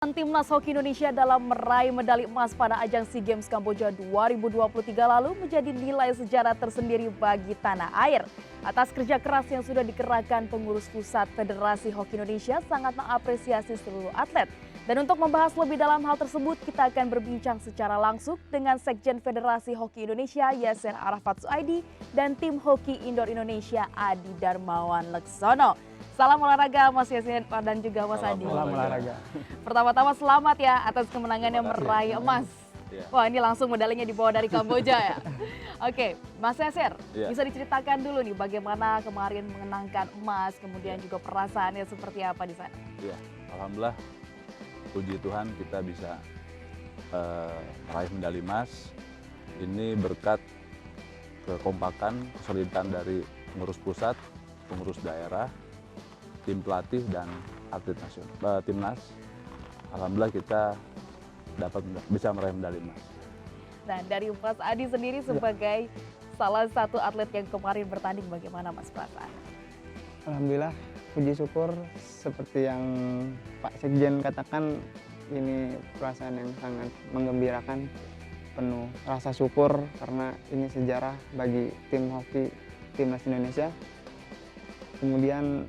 Timnas Hoki Indonesia dalam meraih medali emas pada ajang SEA Games Kamboja 2023 lalu menjadi nilai sejarah tersendiri bagi tanah air. Atas kerja keras yang sudah dikerahkan pengurus pusat Federasi Hoki Indonesia sangat mengapresiasi seluruh atlet. Dan untuk membahas lebih dalam hal tersebut, kita akan berbincang secara langsung dengan Sekjen Federasi Hoki Indonesia Yasser Arafat Suaidi dan tim Hoki Indoor Indonesia Adi Darmawan Leksono. Salam olahraga Mas Yassin dan juga Mas Adi. Salam olahraga. Pertama-tama selamat ya atas kemenangannya meraih emas. Wah, ini langsung medalinya dibawa dari Kamboja ya. Oke, Mas Yasser, bisa diceritakan dulu nih bagaimana kemarin mengenangkan emas, kemudian juga perasaannya seperti apa di sana? Iya, alhamdulillah puji Tuhan kita bisa meraih medali emas. Ini berkat kekompakan, kesolidan dari pengurus pusat, pengurus daerah, tim pelatih dan atlet nasional, timnas. Alhamdulillah kita bisa meraih medali emas. Nah, dari Mas Adi sendiri sebagai salah satu atlet yang kemarin bertanding, bagaimana Mas perasaan? Alhamdulillah, puji syukur seperti yang Pak Sekjen katakan, ini perasaan yang sangat menggembirakan, penuh rasa syukur karena ini sejarah bagi tim hoki timnas Indonesia. Kemudian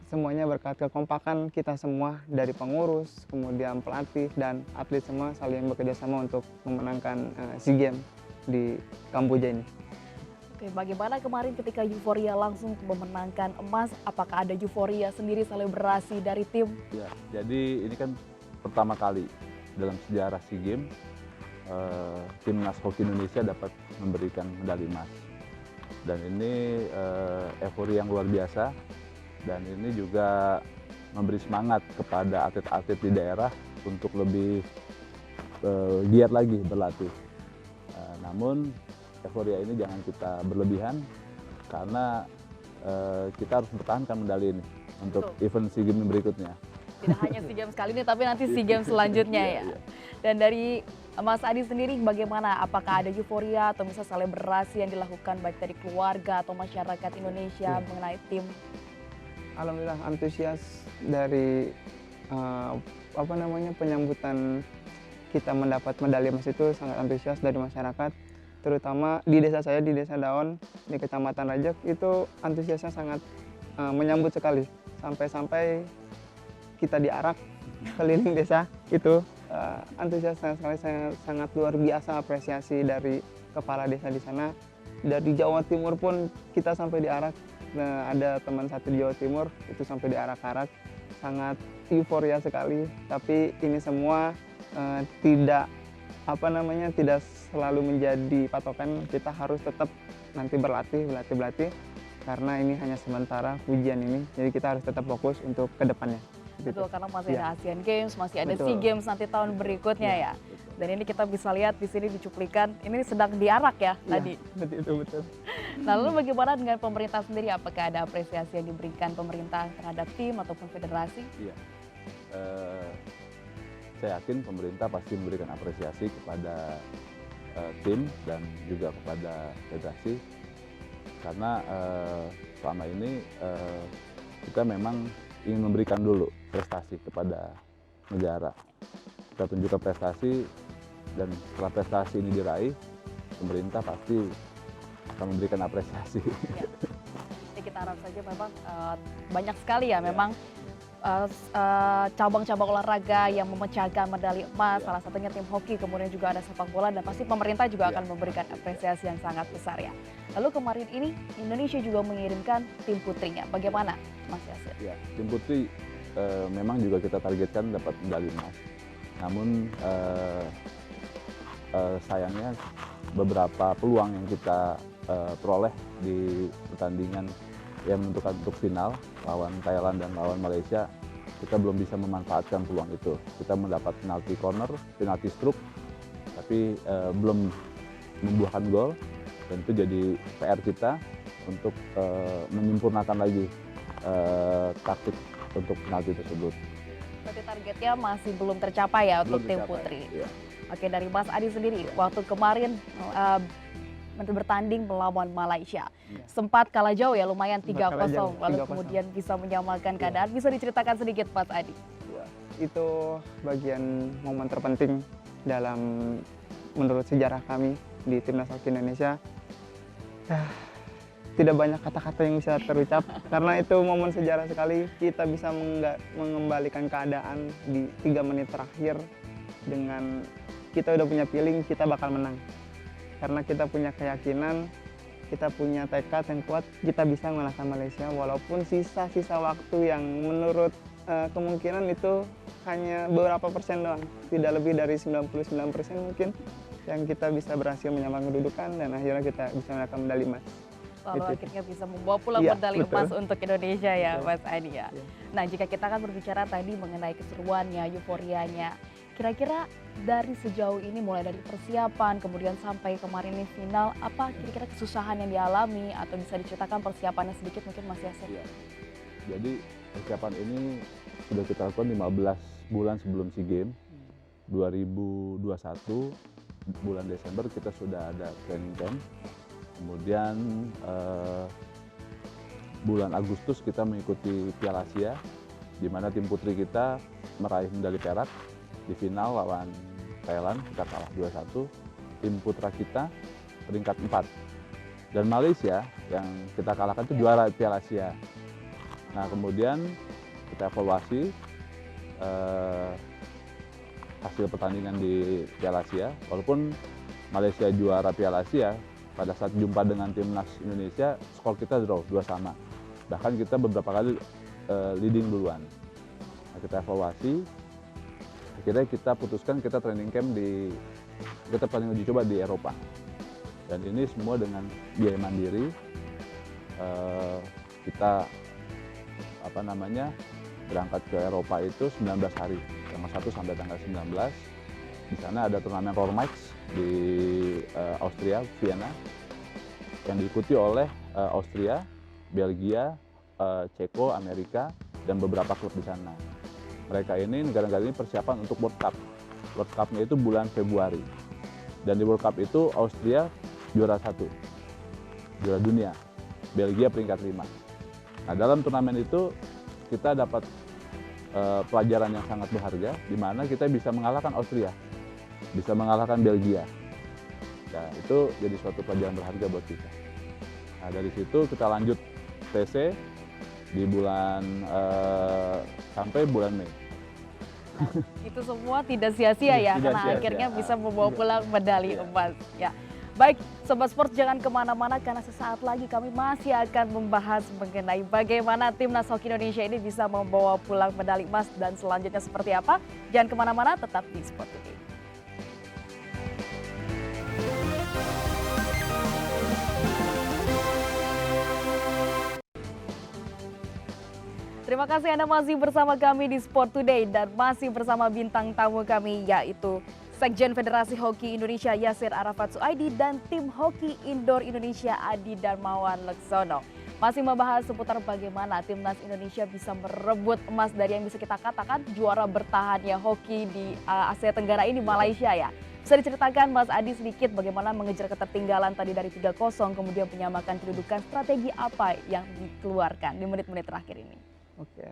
semuanya berkat kekompakan kita semua dari pengurus, kemudian pelatih dan atlet semua saling bekerja sama untuk memenangkan SEA Games di Kamboja ini. Oke, bagaimana kemarin ketika euforia langsung memenangkan emas? Apakah ada euforia sendiri selebrasi dari tim? Ya, jadi ini kan pertama kali dalam sejarah SEA Games timnas hoki Indonesia dapat memberikan medali emas. Dan ini euforia yang luar biasa. Dan ini juga memberi semangat kepada atlet-atlet di daerah untuk lebih giat lagi berlatih. Namun euforia ini jangan kita berlebihan karena kita harus mempertahankan medali ini untuk event SEA Games berikutnya. Tidak hanya SEA Games kali ini tapi nanti SEA Games selanjutnya ya. Dan dari Mas Adi sendiri bagaimana? Apakah ada euforia atau misalnya selebrasi yang dilakukan baik dari keluarga atau masyarakat Indonesia mengenai tim? Alhamdulillah antusias dari penyambutan kita mendapat medali emas itu sangat antusias dari masyarakat, terutama di desa saya, di Desa Daon di Kecamatan Rajak, itu antusiasnya sangat menyambut sekali, sampai kita diarak keliling desa itu. Antusias sekali, sangat luar biasa apresiasi dari kepala desa di sana. Dari Jawa Timur pun kita sampai diarak. Nah, ada teman satu di Jawa Timur itu sampai diarak-arak, sangat euforia sekali. Tapi ini semua tidak selalu menjadi patokan. Kita harus tetap nanti berlatih karena ini hanya sementara ujian ini. Jadi kita harus tetap fokus untuk kedepannya. Betul, karena masih ada Asian Games, masih ada SEA Games nanti tahun berikutnya ya. Dan ini kita bisa lihat di sini dicuplikan, ini sedang diarak ya tadi. Betul. Nah, lalu bagaimana dengan pemerintah sendiri? Apakah ada apresiasi yang diberikan pemerintah terhadap tim ataupun federasi? Iya, saya yakin pemerintah pasti memberikan apresiasi kepada tim dan juga kepada federasi. Karena selama ini kita memang ingin memberikan dulu prestasi kepada negara. Kita tunjukkan prestasi, dan setelah prestasi ini diraih, pemerintah pasti akan memberikan apresiasi. Ya. Jadi kita harap saja memang banyak sekali ya memang cabang-cabang olahraga yang memecahkan medali emas, salah satunya tim hoki, kemudian juga ada sepak bola, dan pasti pemerintah juga akan memberikan apresiasi yang sangat besar ya. Lalu kemarin ini Indonesia juga mengirimkan tim putrinya, bagaimana Mas Yasser? Ya, tim putri memang juga kita targetkan dapat medali emas. Namun sayangnya beberapa peluang yang kita peroleh di pertandingan yang menentukan untuk final lawan Thailand dan lawan Malaysia, kita belum bisa memanfaatkan peluang itu. Kita mendapat penalti corner, penalti stroke, tapi belum membuahkan gol, dan itu jadi PR kita untuk menyempurnakan lagi taktik untuk penalti tersebut. Berarti targetnya masih belum tercapai ya untuk tim putri. Iya. Oke, dari Mas Adi sendiri, waktu kemarin bertanding melawan Malaysia. Sempat kalah jauh ya, lumayan 3-0, lalu kemudian bisa menyamakan keadaan. Bisa diceritakan sedikit Mas Adi? itu bagian momen terpenting dalam menurut sejarah kami di Timnas Hoki Indonesia. Tidak banyak kata-kata yang bisa terucap karena itu momen sejarah sekali. Kita bisa mengembalikan keadaan di 3 menit terakhir dengan kita udah punya feeling kita bakal menang. Karena kita punya keyakinan, kita punya tekad yang kuat, kita bisa mengalahkan Malaysia walaupun sisa-sisa waktu yang menurut kemungkinan itu hanya beberapa persen doang. Tidak lebih dari 99% mungkin yang kita bisa berhasil menyamakan kedudukan dan akhirnya kita bisa mendapatkan medali emas. Lalu akhirnya bisa membawa pulang Iya, medali betul. emas untuk Indonesia ya, Betul. Mas Adi ya. Iya. Nah, jika kita kan berbicara tadi mengenai keseruannya, euforianya, kira-kira dari sejauh ini mulai dari persiapan, kemudian sampai kemarin ini final, apa kira-kira kesusahan yang dialami atau bisa diceritakan persiapannya sedikit mungkin Mas Yasir? Iya. Jadi persiapan ini sudah kita lakukan 15 bulan sebelum SEA Games 2021. Bulan Desember kita sudah ada training camp. Kemudian bulan Agustus kita mengikuti Piala Asia, di mana tim putri kita meraih medali perak di final lawan Thailand, kita kalah 2-1. Tim putra kita peringkat 4. Dan Malaysia yang kita kalahkan itu juara Piala Asia. Nah, kemudian kita evaluasi hasil pertandingan di Piala Asia. Walaupun Malaysia juara Piala Asia, pada saat jumpa dengan timnas Indonesia, skor kita draw 2-2. Bahkan kita beberapa kali leading duluan. Nah, kita evaluasi, akhirnya kita putuskan kita training camp kita paling uji coba di Eropa. Dan ini semua dengan biaya mandiri. Kita berangkat ke Eropa itu 19 hari, tanggal 1 sampai tanggal 19. Di sana ada turnamen Rormax di Austria, Vienna, yang diikuti oleh Austria, Belgia, Ceko, Amerika, dan beberapa klub di sana. Mereka ini, negara-negara ini persiapan untuk World Cup. World Cup-nya itu bulan Februari. Dan di World Cup itu Austria juara 1, juara dunia. Belgia peringkat 5. Nah, dalam turnamen itu kita dapat pelajaran yang sangat berharga, di mana kita bisa mengalahkan Austria, bisa mengalahkan Belgia. Nah, itu jadi suatu pelajaran berharga buat kita. Nah, dari situ kita lanjut TC di bulan sampai bulan Mei. Itu semua tidak sia-sia ya, Tidak karena sia-sia. akhirnya bisa membawa Iya. pulang medali Iya. emas. Ya. Baik, Sobat Sport jangan kemana-mana karena sesaat lagi kami masih akan membahas mengenai bagaimana Timnas Hoki Indonesia ini bisa membawa pulang medali emas dan selanjutnya seperti apa. Jangan kemana-mana, tetap di Sport TV. Terima kasih Anda masih bersama kami di Sport Today dan masih bersama bintang tamu kami yaitu Sekjen Federasi Hoki Indonesia Yasir Arafat Suaidi dan tim Hoki Indoor Indonesia Adi Darmawan Leksono. Masih membahas seputar bagaimana Timnas Indonesia bisa merebut emas dari yang bisa kita katakan juara bertahannya hoki di Asia Tenggara ini, Malaysia ya. Bisa diceritakan Mas Adi sedikit bagaimana mengejar ketertinggalan tadi dari 3-0 kemudian menyamakan kedudukan, strategi apa yang dikeluarkan di menit-menit terakhir ini? Oke,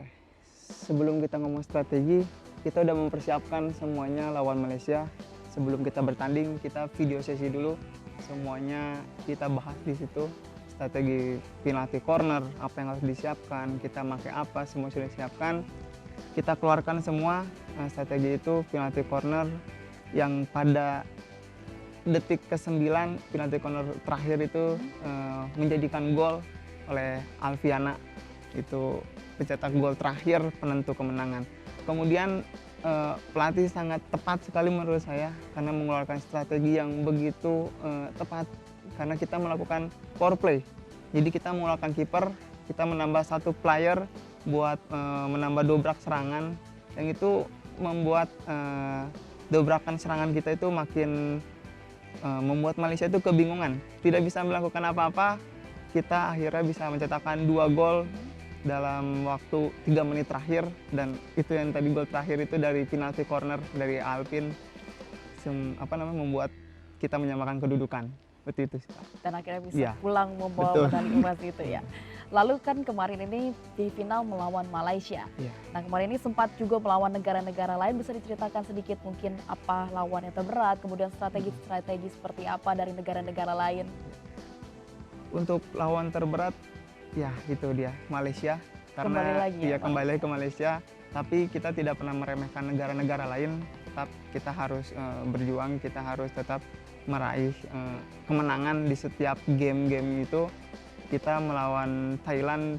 sebelum kita ngomong strategi, kita udah mempersiapkan semuanya lawan Malaysia. Sebelum kita bertanding, kita video sesi dulu. Semuanya kita bahas di situ. Strategi penalti corner, apa yang harus disiapkan, kita pakai apa, semua sudah disiapkan. Kita keluarkan semua strategi itu, penalti corner yang pada detik ke-9, penalti corner terakhir itu menjadikan gol oleh Alfiana. Itu pencetak gol terakhir penentu kemenangan. Kemudian pelatih sangat tepat sekali menurut saya karena mengeluarkan strategi yang begitu tepat karena kita melakukan power play. Jadi kita mengeluarkan kiper, kita menambah satu player buat menambah dobrak serangan yang itu membuat dobrakan serangan kita itu makin membuat Malaysia itu kebingungan. Tidak bisa melakukan apa-apa, kita akhirnya bisa mencetakkan 2 gol dalam waktu 3 menit terakhir dan itu yang tadi gol terakhir itu dari penalti corner dari Alpin membuat kita menyamakan kedudukan. seperti itu sih, Kak. Dan akhirnya bisa Iya. pulang membawa Betul. medali emas itu ya. Lalu kan kemarin ini di final melawan Malaysia. Iya. Nah kemarin ini sempat juga melawan negara-negara lain, bisa diceritakan sedikit mungkin apa lawan yang terberat, kemudian strategi-strategi seperti apa dari negara-negara lain? Untuk lawan terberat, ya itu dia Malaysia. Kembali lagi ya, Iya, kembali lagi ke Malaysia. Tapi kita tidak pernah meremehkan negara-negara lain. Tetap kita harus berjuang, kita harus tetap meraih kemenangan di setiap game-game itu. Kita melawan Thailand,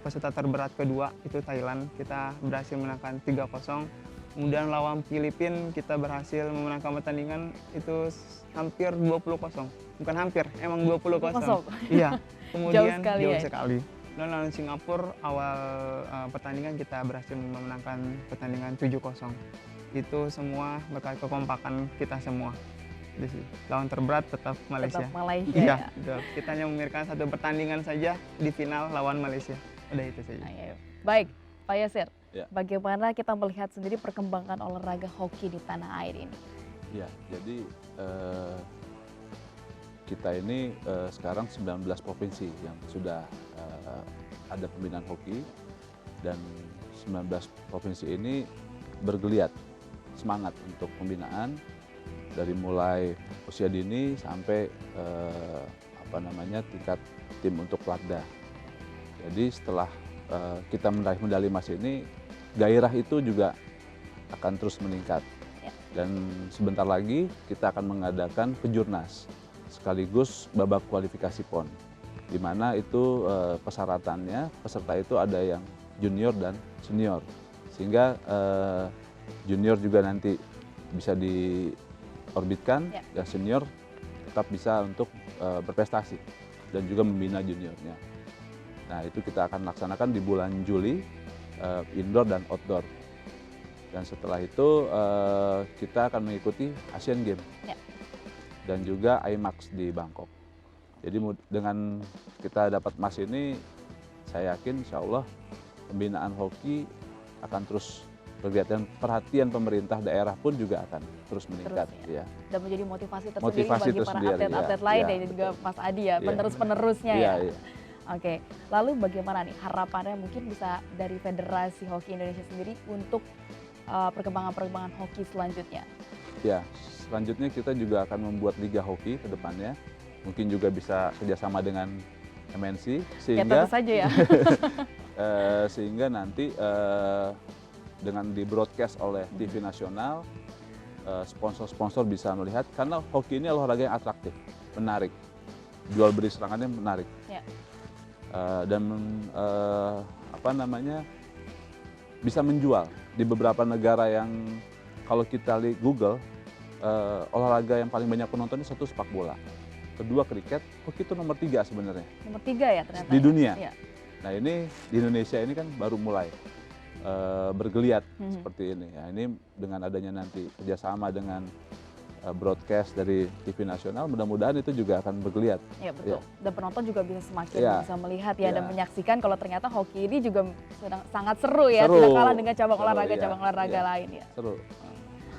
peserta terberat kedua itu Thailand. Kita berhasil menangkan 3-0. Kemudian lawan Filipina kita berhasil memenangkan pertandingan itu hampir 20-0. Bukan hampir, emang 20-0. Iya. Kemudian sekali ya. sekali. Dan lawan Singapura awal pertandingan kita berhasil memenangkan pertandingan 7-0. Itu semua berkat kekompakan kita semua. Lawan terberat tetap Malaysia. Tetap Malaysia Iya, ya. betul. Kita hanya memikirkan satu pertandingan saja di final lawan Malaysia. Udah itu saja. Nah, ya. Baik, Pak Yasir, Ya. bagaimana kita melihat sendiri perkembangan olahraga hoki di tanah air ini? Ya, jadi kita ini sekarang 19 provinsi yang sudah ada pembinaan hoki, dan 19 provinsi ini bergeliat semangat untuk pembinaan dari mulai usia dini sampai tingkat tim untuk Platda. Jadi setelah kita meraih medali emas ini, gairah itu juga akan terus meningkat. Ya. Dan sebentar lagi kita akan mengadakan kejurnas sekaligus babak kualifikasi PON, di mana itu persyaratannya peserta itu ada yang junior dan senior, sehingga junior juga nanti bisa diorbitkan, Ya. dan senior tetap bisa untuk berprestasi dan juga membina juniornya. Nah, itu kita akan laksanakan di bulan Juli, indoor dan outdoor. Dan setelah itu kita akan mengikuti Asian Games Ya. dan juga IMAX di Bangkok. Jadi dengan kita dapat emas ini, saya yakin insya Allah pembinaan hoki akan terus bergiat, dan perhatian pemerintah daerah pun juga akan terus meningkat. ya. Ya. Dan menjadi motivasi tersendiri Motivasi bagi para tersendiri, atlet-atlet ya, lain ya, dan juga Mas Adi ya, Ya. penerus-penerusnya Iya, ya. iya. Oke, lalu bagaimana nih harapannya mungkin bisa dari Federasi Hoki Indonesia sendiri untuk perkembangan-perkembangan hoki selanjutnya? Ya, selanjutnya kita juga akan membuat liga hoki ke depannya. Mungkin juga bisa kerjasama dengan MNC, Ya tentu saja ya. sehingga nanti dengan di broadcast oleh TV nasional, sponsor-sponsor bisa melihat, karena hoki ini olahraga yang atraktif, menarik, jual beli serangannya menarik. Ya. Dan bisa menjual di beberapa negara yang kalau kita lihat Google, olahraga yang paling banyak penontonnya satu sepak bola, kedua kriket, hoki itu nomor 3 sebenarnya Nomor 3 ya ternyata. di ya? dunia. Ya. Nah, ini di Indonesia ini kan baru mulai bergeliat Mhm. seperti ini. Ya, ini dengan adanya nanti kerjasama dengan broadcast dari TV nasional, mudah-mudahan itu juga akan bergeliat. Ya betul. Dan penonton juga bisa semakin Ya. bisa melihat ya, dan Ya. menyaksikan kalau ternyata hoki ini juga sangat seru ya, Seru. tidak kalah dengan cabang Seru, olahraga-cabang ya. olahraga Ya. lain ya. Seru.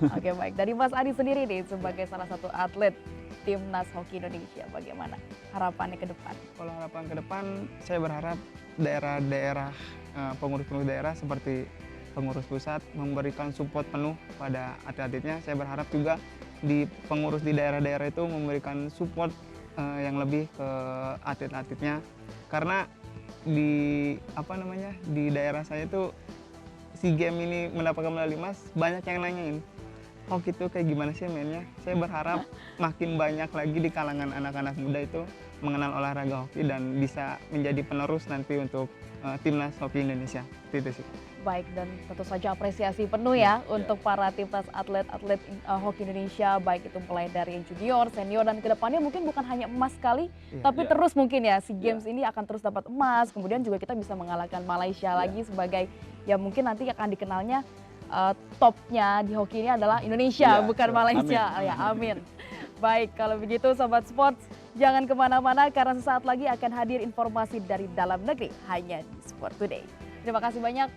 Oke baik, dari Mas Adi sendiri nih sebagai salah satu atlet Timnas Hoki Indonesia, bagaimana harapannya ke depan? Kalau harapan ke depan, saya berharap daerah-daerah, pengurus-pengurus daerah seperti pengurus pusat memberikan support penuh pada atlet-atletnya. Saya berharap juga di pengurus di daerah-daerah itu memberikan support yang lebih ke atlet-atletnya, karena di di daerah saya itu SEA Games ini mendapatkan medali emas, banyak yang nanyain hoki itu kayak gimana sih mainnya. Saya berharap makin banyak lagi di kalangan anak-anak muda itu mengenal olahraga hoki dan bisa menjadi penerus nanti untuk Timnas Hoki Indonesia. Itu sih. Baik, dan tentu saja apresiasi penuh ya untuk para timnas atlet-atlet hoki Indonesia, baik itu mulai dari junior, senior, dan kedepannya mungkin bukan hanya emas sekali, Iya. tapi Ya. terus mungkin ya SEA Games ini akan terus dapat emas, kemudian juga kita bisa mengalahkan Malaysia Ya. lagi sebagai ya mungkin nanti akan dikenalnya topnya di hoki ini adalah Indonesia, Ya, bukan Malaysia. amin. Ya, amin. Baik, kalau begitu Sobat Sports, jangan kemana-mana karena sesaat lagi akan hadir informasi dari dalam negeri hanya di Sport Today. Terima kasih banyak